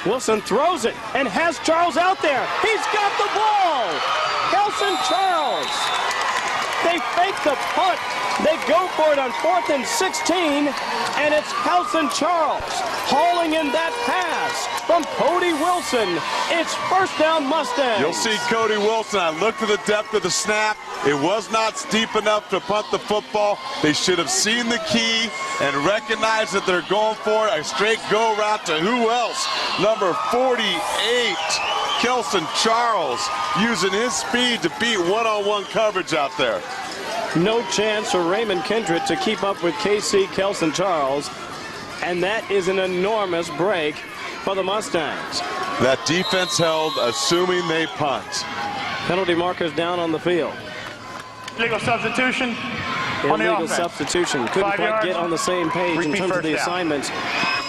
Wilson throws it and has Charles out there. He's got the ball. Kelson Charles. They fake the punt. They go for it on 4th and 16, and it's Kelson Charles hauling in that pass from Cody Wilson. It's first down Mustangs. You'll see Cody Wilson. I looked at the depth of the snap. It was not steep enough to punt the football. They should have seen the key and recognized that they're going for it. A straight go route to who else? Number 48. Kelson Charles using his speed to beat one-on-one coverage out there. No chance for Raymond Kindred to keep up with KC Kelson Charles, and that is an enormous break for the Mustangs. That defense held, assuming they punt. Penalty markers down on the field. Illegal substitution. Illegal substitution. Couldn't quite get on the same page in terms of the assignments.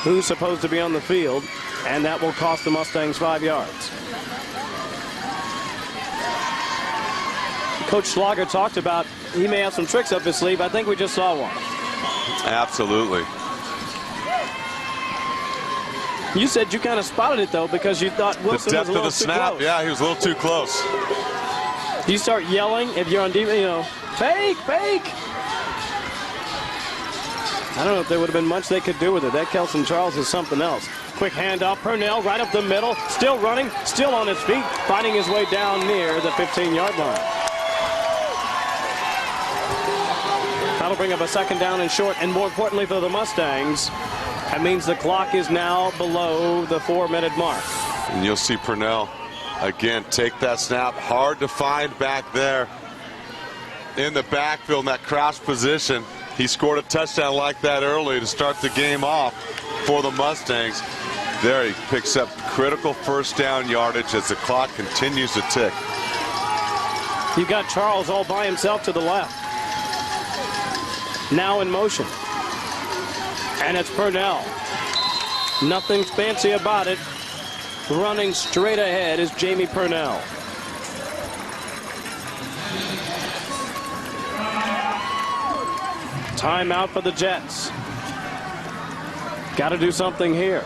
Who's supposed to be on the field, and that will cost the Mustangs 5 yards. Coach Schlager talked about he may have some tricks up his sleeve. I think we just saw one. Absolutely. You said you kind of spotted it, though, because you thought Wilson was a little too close. Yeah, he was a little too close. You start yelling if you're on defense, you know, fake, fake. I don't know if there would have been much they could do with it. That Kelson Charles is something else. Quick handoff, Purnell right up the middle, still running, still on his feet, finding his way down near the 15-yard line. That'll bring up a second down and short, and more importantly for the Mustangs, that means the clock is now below the 4-minute mark. And you'll see Purnell again take that snap. Hard to find back there in the backfield in that crouch position. He scored a touchdown like that early to start the game off for the Mustangs. There he picks up critical first down yardage as the clock continues to tick. You've got Charles all by himself to the left. Now in motion. And it's Purnell. Nothing fancy about it. Running straight ahead is Jamie Purnell. Timeout for the Jets. Got to do something here.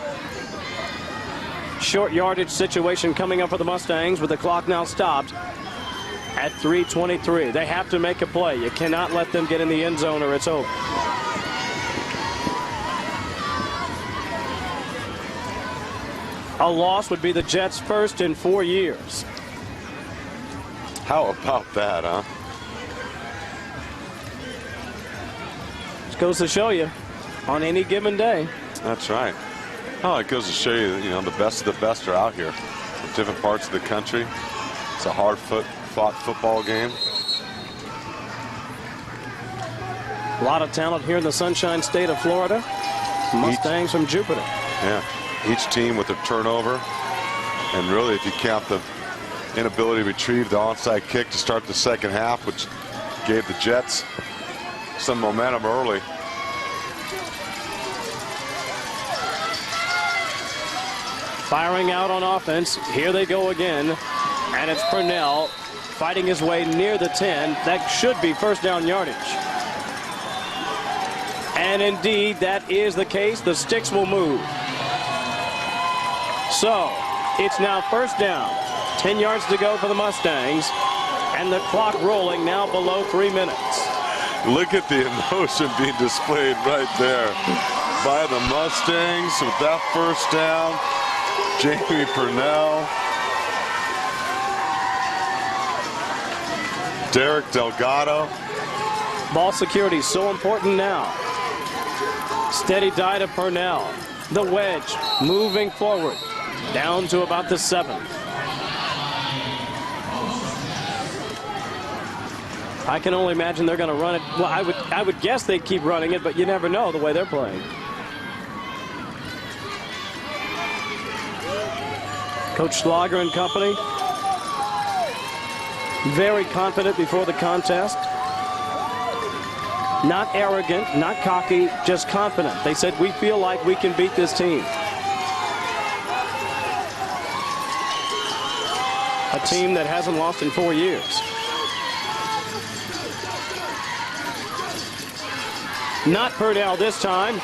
Short yardage situation coming up for the Mustangs with the clock now stopped at 3:23. They have to make a play. You cannot let them get in the end zone or it's over. A loss would be the Jets' first in 4 years. How about that, huh? Just goes to show you on any given day. That's right. Oh, it goes to show you, you know, the best of the best are out here from different parts of the country. It's a hard-fought football game. A lot of talent here in the Sunshine State of Florida. Mustangs from Jupiter. Yeah, each team with a turnover. And really, if you count the inability to retrieve the onside kick to start the second half, which gave the Jets some momentum early. Firing out on offense. Here they go again. And it's Purnell fighting his way near the 10. That should be first down yardage. And indeed, that is the case. The sticks will move. So, it's now first down. 10 yards to go for the Mustangs. And the clock rolling now below 3 minutes. Look at the emotion being displayed right there by the Mustangs with that first down. Jamie Purnell. Derek Delgado. Ball security so important now. Steady dive to Purnell. The wedge moving forward. Down to about the 7. I can only imagine they're going to run it. Well, I would guess they'd keep running it, but you never know the way they're playing. Coach Schlager and company, very confident before the contest. Not arrogant, not cocky, just confident. They said, we feel like we can beat this team. A team that hasn't lost in 4 years. Not Purnell this time.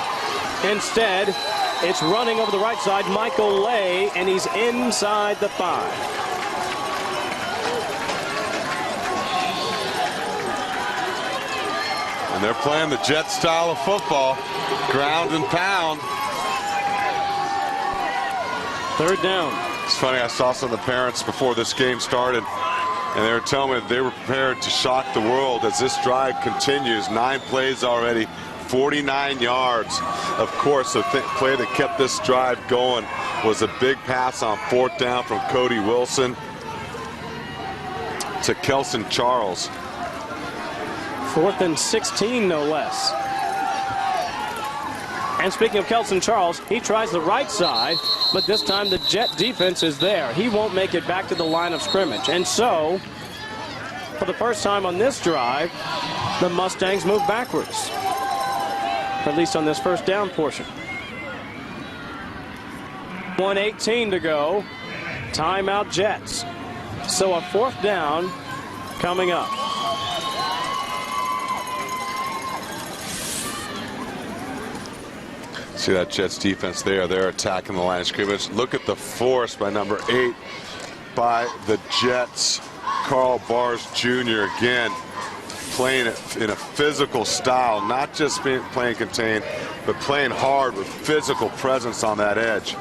Instead, It's running over the right side, Michael Lay, and he's inside the 5. And they're playing the Jet style of football, ground and pound. 3rd down. It's funny, I saw some of the parents before this game started, and they were telling me they were prepared to shock the world as this drive continues. 9 plays already, 49 yards. Of course, the play that kept this drive going was a big pass on 4th down from Cody Wilson to Kelson Charles. 4th and 16, no less. And speaking of Kelson Charles, he tries the right side, but this time the Jet defense is there. He won't make it back to the line of scrimmage. And so, for the first time on this drive, the Mustangs move backwards, at least on this 1st down portion. 1:18 to go. Timeout Jets. So a 4th down coming up. See that Jets defense there. They're attacking the line of scrimmage. Look at the force by number 8 by the Jets. Carl Bars Jr. again playing it in a physical style, not just playing contained, but playing hard with physical presence on that edge.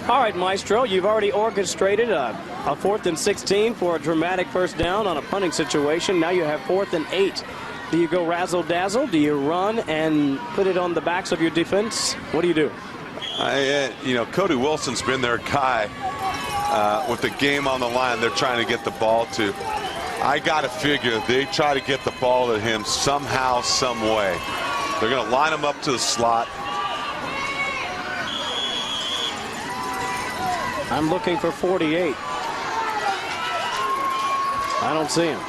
All right, Maestro, you've already orchestrated a 4th and 16 for a dramatic 1st down on a punting situation. Now you have 4th and 8. Do you go razzle-dazzle? Do you run and put it on the backs of your defense? What do you do? You know, Cody Wilson's been their guy with the game on the line. They're trying to get the ball to. I got to figure they try to get the ball to him somehow, some way. They're going to line him up to the slot. I'm looking for 48. I don't see him.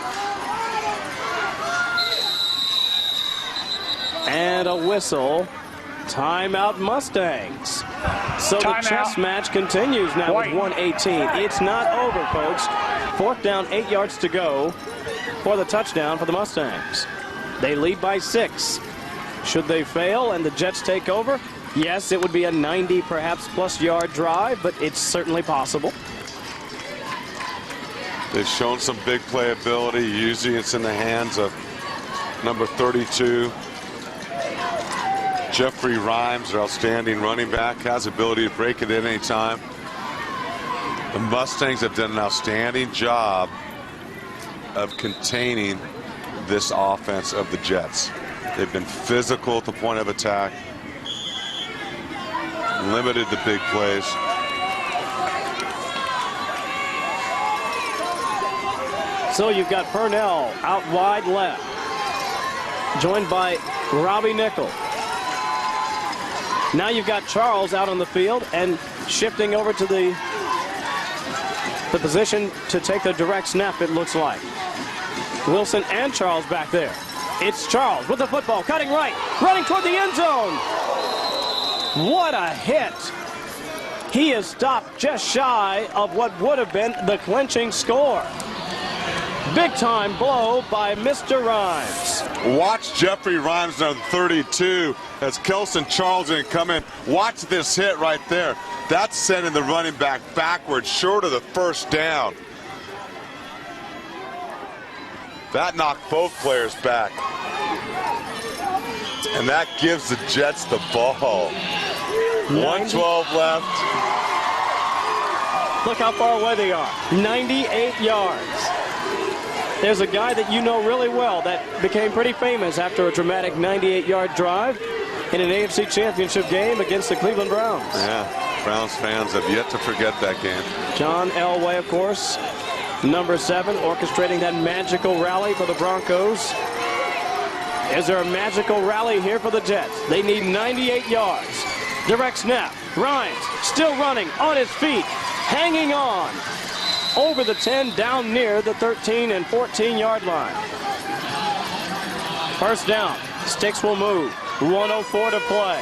And a whistle. Timeout Mustangs. So the chess match continues now with 1:18. It's not over, folks. 4th down, 8 yards to go for the touchdown for the Mustangs. They lead by 6. Should they fail and the Jets take over? Yes, it would be a 90, perhaps plus yard drive, but it's certainly possible. They've shown some big playability. Usually it's in the hands of number 32. Jeffrey Rhymes, their outstanding running back, has the ability to break it at any time. The Mustangs have done an outstanding job of containing this offense of the Jets. They've been physical at the point of attack, limited the big plays. So you've got Purnell out wide left, joined by Robbie Nickel. Now you've got Charles out on the field and shifting over to the position to take the direct snap, it looks like. Wilson and Charles back there. It's Charles with the football, cutting right, running toward the end zone. What a hit. He is stopped just shy of what would have been the clinching score. Big time blow by Mr. Rhymes. Watch Jeffrey Rhymes on 32 as Kelson Charles didn't come in. Watch this hit right there. That's sending the running back backwards, short of the 1st down. That knocked both players back. And that gives the Jets the ball. 1:12 left. Look how far away they are. 98 yards. There's a guy that you know really well that became pretty famous after a dramatic 98-yard drive in an AFC Championship game against the Cleveland Browns. Yeah, Browns fans have yet to forget that game. John Elway, of course, number 7, orchestrating that magical rally for the Broncos. Is there a magical rally here for the Jets? They need 98 yards. Direct snap. Rhymes still running on his feet, hanging on. Over the 10, down near the 13 and 14-yard line. 1st down. Sticks will move. 1:04 to play.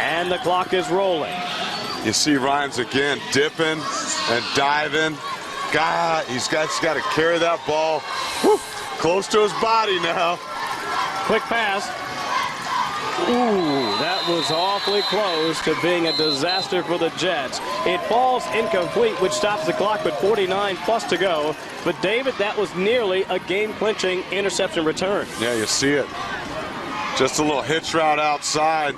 And the clock is rolling. You see Rhymes again dipping and diving. God, he's got to carry that ball close to his body now. Quick pass. Ooh, that was awfully close to being a disaster for the Jets. It falls incomplete, which stops the clock with 49 plus to go. But, David, that was nearly a game-clinching interception return. Yeah, you see it. Just a little hitch route outside.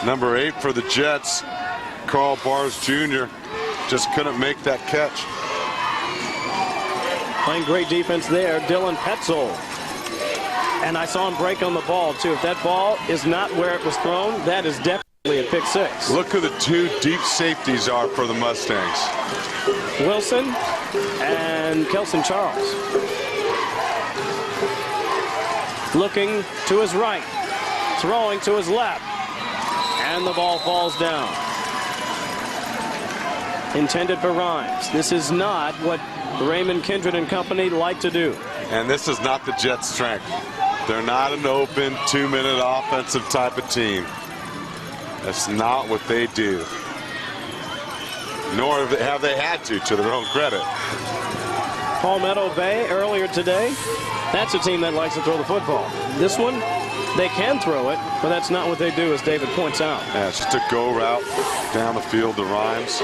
Number 8 for the Jets, Carl Bars Jr., just couldn't make that catch. Playing great defense there, Dylan Petzold. And I saw him break on the ball, too. If that ball is not where it was thrown, that is definitely a pick six. Look who the 2 deep safeties are for the Mustangs. Wilson and Kelson Charles. Looking to his right, throwing to his left, and the ball falls down. Intended for Rhymes. This is not what Raymond Kindred and company like to do. And this is not the Jets' strength. They're not an open 2-minute offensive type of team. That's not what they do. Nor have they had to their own credit. Palmetto Bay earlier today. That's a team that likes to throw the football. This one, they can throw it, but that's not what they do, as David points out. Yeah, it's just a go route down the field to Rhymes.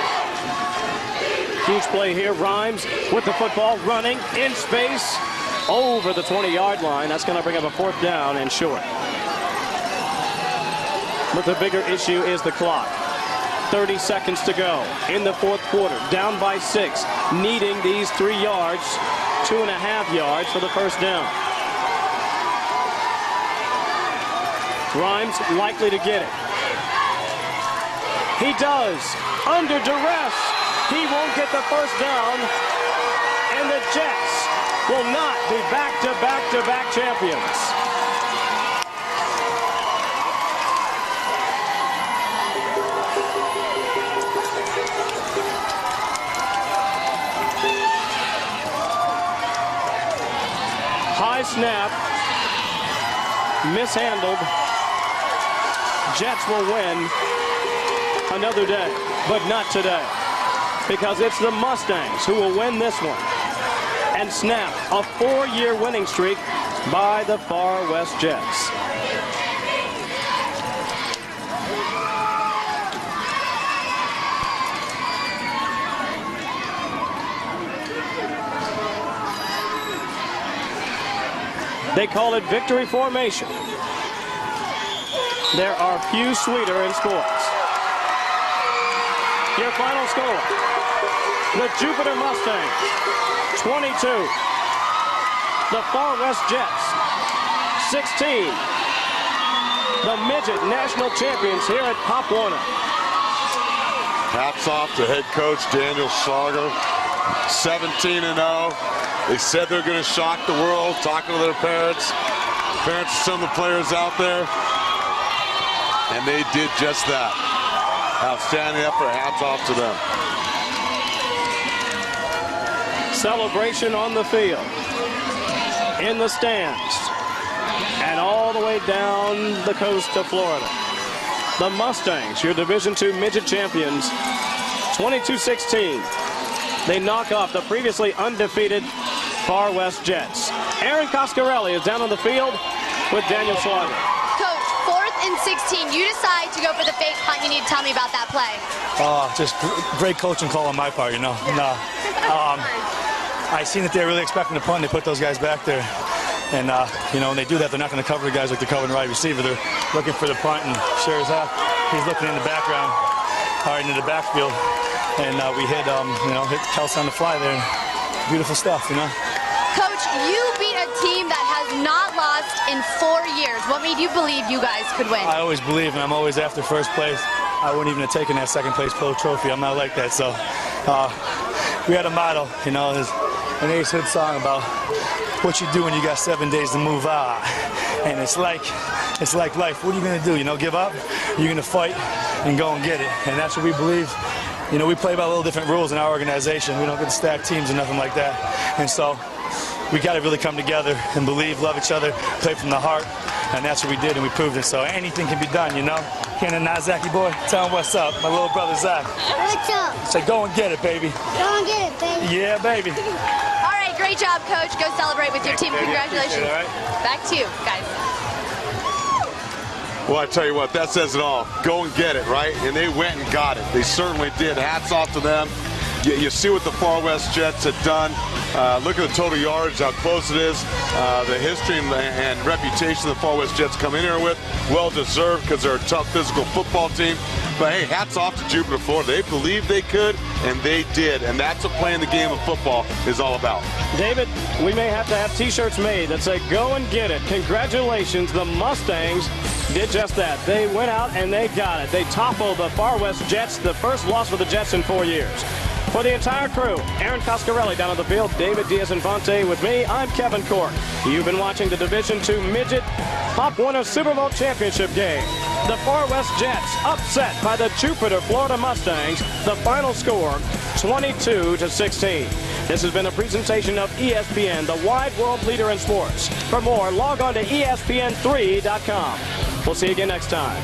Huge play here. Rhymes with the football, running in space over the 20-yard line. That's going to bring up a 4th down and short. But the bigger issue is the clock. 30 seconds to go in the 4th quarter. Down by 6, needing these 3 yards, 2.5 yards for the first down. Rhymes likely to get it. He does, under duress. He won't get the first down, and the Jets will not be back-to-back-to-back champions. High snap, mishandled. Jets will win another day, but not today, because it's the Mustangs who will win this one and snap a 4-year winning streak by the Far West Jets. They call it victory formation. There are few sweeter in sports. Your final score: the Jupiter Mustangs 22, the Far West Jets 16. The midget national champions here at Pop Warner. Hats off to head coach Daniel Schlager. 17-0. They said they're going to shock the world, talking to their parents. Parents of some of the players out there. And they did just that. Outstanding effort. Hats off to them. Celebration on the field, in the stands, and all the way down the coast of Florida. The Mustangs, your Division II midget champions, 22-16. They knock off the previously undefeated Far West Jets. Aaron Coscarelli is down on the field with Daniel Schlager. Coach, 4th and 16, you decide to go for the fake punt. You need to tell me about that play. Just great coaching call on my part, you know. I seen that they're really expecting to punt. They put those guys back there. And, when they do that, they're not going to cover the guys like they're covering the wide receiver. They're looking for the punt, and sure as heck, he's looking in the background, hard into the backfield. And we hit Kelsey on the fly there. Beautiful stuff, you know. Coach, you beat a team that has not lost in 4 years. What made you believe you guys could win? I always believe, and I'm always after first place. I wouldn't even have taken that second place pro trophy. I'm not like that. So we had a motto, you know, there's an Ace Hood song about what you do when you got 7 days to move on. And it's like life. What are you going to do? You know, give up? You're going to fight and go and get it. And that's what we believe. You know, we play by a little different rules in our organization. We don't get to stack teams or nothing like that. And so we got to really come together and believe, love each other, play from the heart. And that's what we did, and we proved it. So anything can be done, you know. Cannon, not Zachy boy. Tell him what's up. My little brother, Zach. What's up? Say, go and get it, baby. Go and get it, baby. Yeah, baby. All right, great job, Coach. Go celebrate with your team. Baby, Congratulations. all right? Back to you, guys. Well, I tell you what, that says it all. Go and get it, right? And they went and got it. They certainly did. Hats off to them. You see what the Far West Jets had done. Look at the total yards, how close it is. The history and reputation the Far West Jets come in here with, well-deserved because they're a tough physical football team. But, hey, hats off to Jupiter, Florida. They believed they could, and they did. And that's what playing the game of football is all about. David, we may have to have T-shirts made that say, go and get it. Congratulations, the Mustangs did just that. They went out and they got it. They toppled the Far West Jets, the first loss for the Jets in 4 years. For the entire crew, Aaron Coscarelli down on the field, David Diaz-Infante with me, I'm Kevin Cork. You've been watching the Division II Midget Pop Warner Super Bowl Championship game. The Far West Jets upset by the Jupiter, Florida Mustangs. The final score, 22-16. This has been a presentation of ESPN, the wide world leader in sports. For more, log on to ESPN3.com. We'll see you again next time.